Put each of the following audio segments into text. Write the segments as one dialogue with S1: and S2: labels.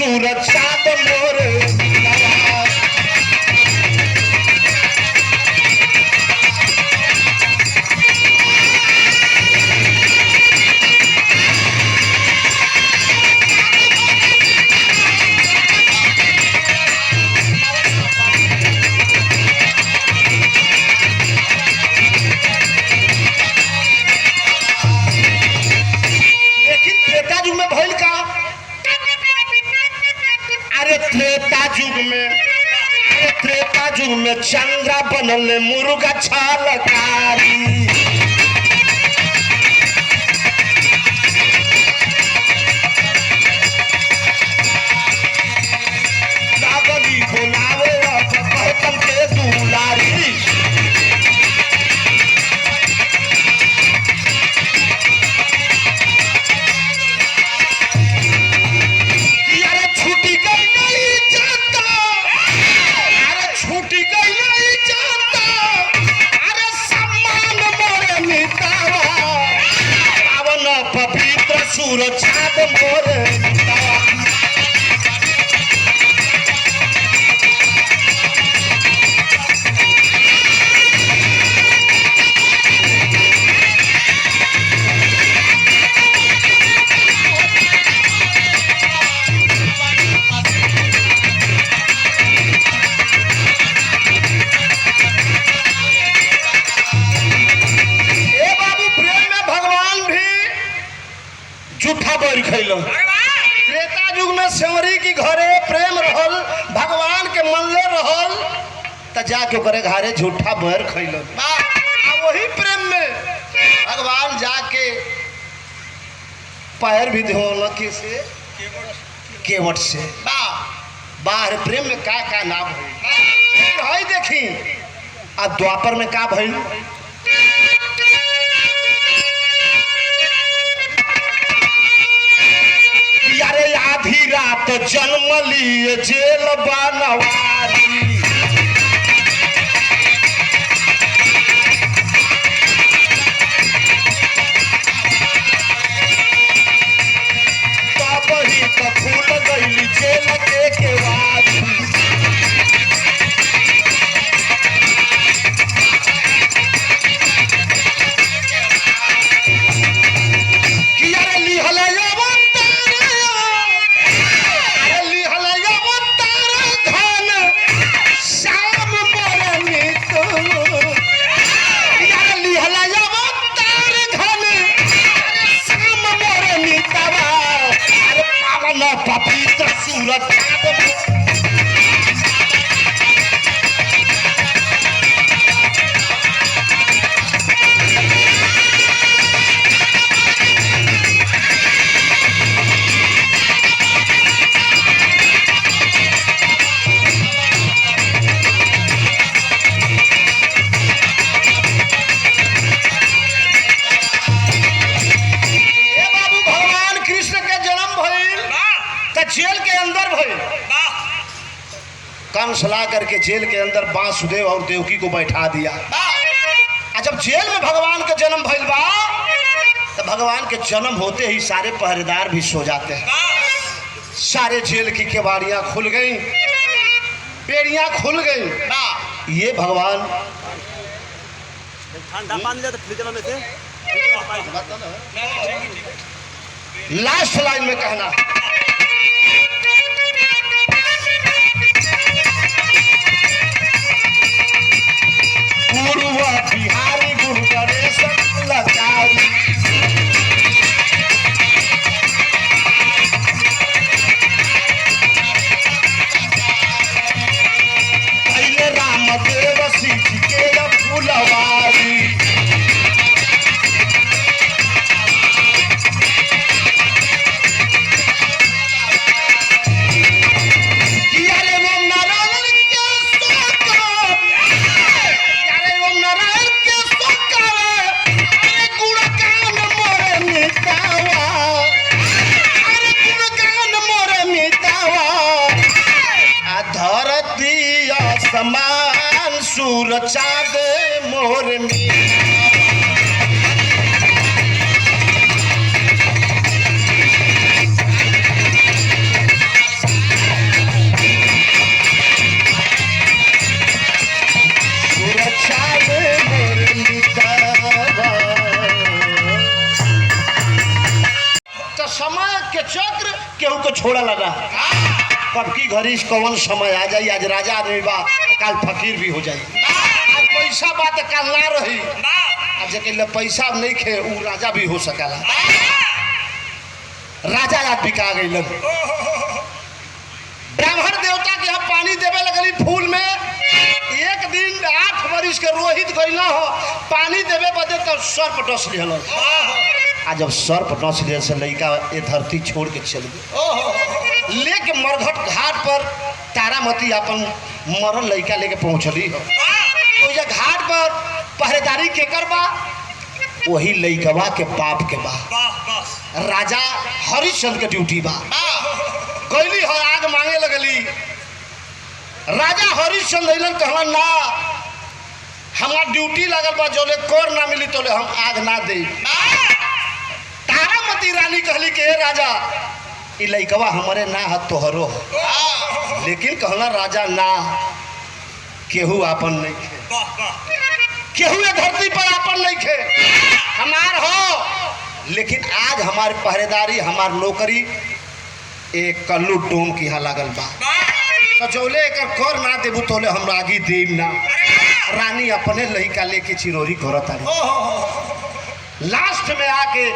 S1: सूरज चाँद मोर त्रेता युग में चंद्रा बनल मुर्गा छालकारी लागली बोलावे गौतम के दुलारी सूरज चाँद मोर झूठा बैर खैलो। त्रेता युग में सेवरी की घरे प्रेम रहल, भगवान के मनले रहल, त जाके ओकरे घरे झूठा बैर खैलो। वही प्रेम में भगवान जाके पैर भी धोल से केवट से। बाहर प्रेम में का ना भइल देखी। आ द्वापर में का भइल? यारे आधी रात जन्म लिए जेल बनवारी तब ही तो फूल गईली जेल के केवारी पवित्र सूरज जेल के अंदर भइल। कंस ला करके जेल के अंदर वासुदेव और देवकी को बैठा दिया। जब जेल में भगवान का जन्म भइल बा तो भगवान के जन्म होते ही सारे पहरेदार भी सो जाते हैं। सारे जेल की केवाड़ियां खुल गई, बेड़ियां खुल गई। ये भगवान ठंडा पानी में से लास्ट लाइन में कहना पूर्व बिहारी गुरु गणेश लचारी पहले रामदेव सीख के फुलवारी समान सूरज चाँद मोर में के चक्र केहू को छोड़ा लगा। कब की घड़ी कौन समय आ जाई, आज राजा नहीं बा कल फकीर भी हो जाई, आज पैसा बा तो कल ना रही, आज जके पैसा नहीं खे उ राजा भी हो सकेला। राजा आज बिका गई। ब्राह्मण देवता के हम पानी देवे लगली फूल में। एक दिन 8 वर्ष के रोहित गई हो पानी देवे बदे तो सर्प डस लिहल। आज जब सर्प डस लिया से लड़का ये धरती छोड़ के चल गई। लेके मरघट घाट पर तारामती अपन मरल लड़का लेके पहुंचली हो। तो घाट पर पहरेदारी केकर बा? वही लड़कवा के बाप के बा, राजा हरिश्चंद्र के ड्यूटी बा। गईली हो आग मांगे लगली। राजा हरिश्चंद्र अइलन, कहलन ना हमार ड्यूटी लगल बा, जोले कोर ना मिली तोले हम आग ना दे। तारामती रानी कहली के राजा ई लइकवा हमारे ना है तोहरो, लेकिन कहला राजा ना केहू आपन नहीं खे, केहू ये धरती पर आपन नहीं खे, हमार हो। लेकिन आज हमारे पहरेदारी हमार नौकरी एक कल्लू डोम की यहाँ लागल बा, तो जोले एकर कर ना देबू तोले हम आगी देब ना। रानी अपने लइका लेके चिरोरी करत आरी। लास्ट में आके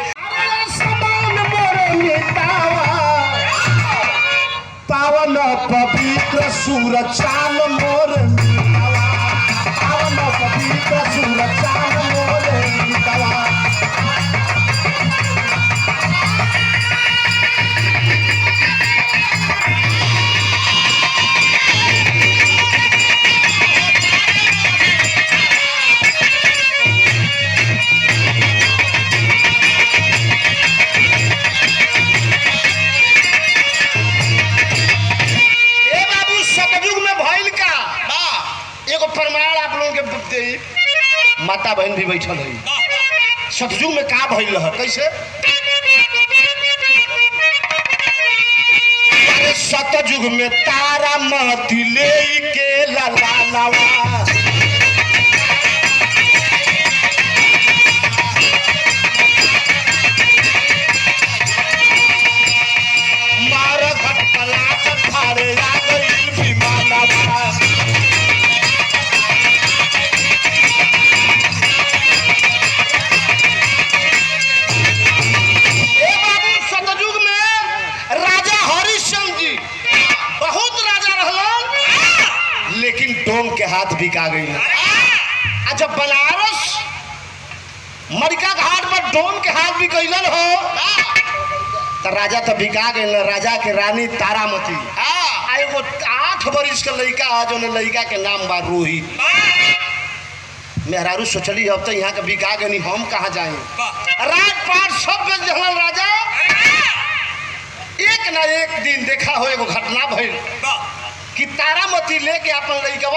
S1: पावन पवित्र सूरज चाल मोर मीतवा, पावन पवित्र सूरज चाल मोर मीतवा। माता बहन भी बैठल है। सतयुग में का भइल है कैसे? अरे सतयुग में तारामती ले के ललावा, मार घट पलाच धारे आ गइल विमानवा। डोम के हाथ बिका गई। जब बनारस मरिका घाट पर डोम के हाथ बिकैलन हो तो राजा तो बिका गई। राजा के रानी तारामती एगो 8 वर्ष के लड़का जो लड़का के नाम बा रोहित। मेहरारू सोचली अब तो यहाँ के बिका गई, हम कहाँ जाए? राजपाट सब बेच दिहलन राजा। एक ना एक दिन देखा हो एगो घटना भइल कि तारामती लेके अपन लड़का